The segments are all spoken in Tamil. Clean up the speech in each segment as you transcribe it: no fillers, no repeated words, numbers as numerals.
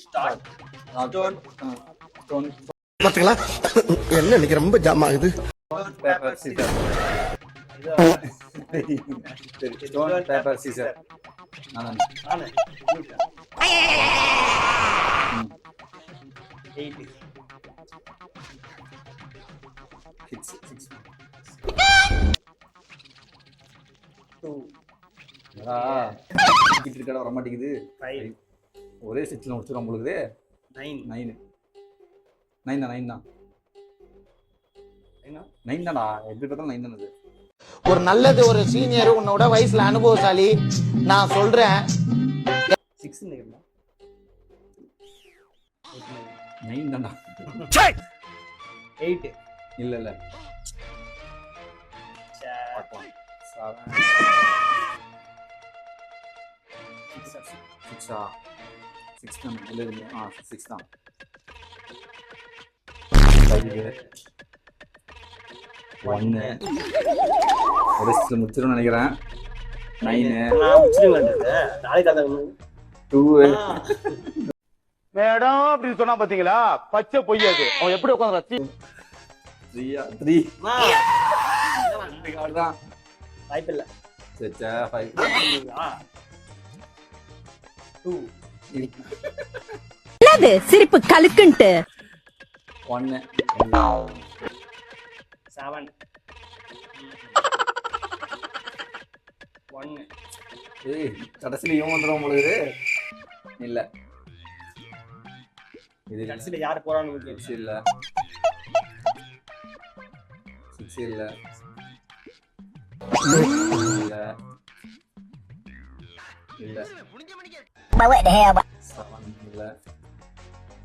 ஸ்டார்ட். ஸ்டோன் ஸ்டோன் பாத்தீங்களா என்ன இன்னைக்கு ரொம்ப ஜாம் ஆகுது. Paper Caesar. சரி ஸ்டோன் பேப்பர் சீசர். நான் நானு 8 6 2 கிட்ட கடை வர மாட்டேங்குது. 5 ஒரே சிக்ஸ்ல முடிச்சிடும் உங்களுக்கு. 9 9 தான் என்ன 9 தான்டா. எப்படி பார்த்தாலும் 9 தான் அது. ஒரு நல்லது ஒரு சீனியர் உன்னோட வயசுல அனுபவசாலி நான் சொல்றேன். 6 நினைக்கிறேன். 9 தான்டா. 8 இல்ல சே பார்க்கலாம். 7 6 தான் இல்ல 6 தான். 1 ஒரு சில முடிச்சிடும் நினைக்கிறேன். 9 நான் முடிச்சிடுவேன். நாளைக்கு அத 2 மேடம் அப்படின்னு சொன்னா பாத்தீங்களா பச்சை பொய்யாது. அவன் எப்படி உட்காந்து ரசி 3 தான் தான். வாய்ப்பில்லை. சச்சா 5 2 என்னது சிரிப்பு கலுக்குன்ட்டு 1 7 1 ஏய் கடைசில இவன் வந்துடும் உங்களுக்கு. இல்ல இது கடைசியில யாரு போறான்னு 6 இல்ல 6 இல்ல இல்ல இல்ல 7 இல்ல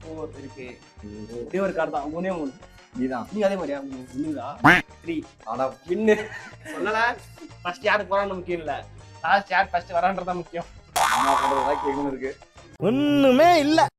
4 இருக்கு. ஒரே ஒரு கார்டு தான். 3 நீதான். நீங்க அதே மாதிரியா? வின்னுதா 3 ஆடா வின்னு சொல்லல. ஃபர்ஸ்ட் யாருக்கு போறான்னு முக்கியம் இல்ல, லாஸ்ட் யார் ஃபர்ஸ்ட் வரான்றதான் முக்கியம். அம்மா பண்றதா கேட்கணும் இருக்கு. ஒண்ணுமே இல்ல.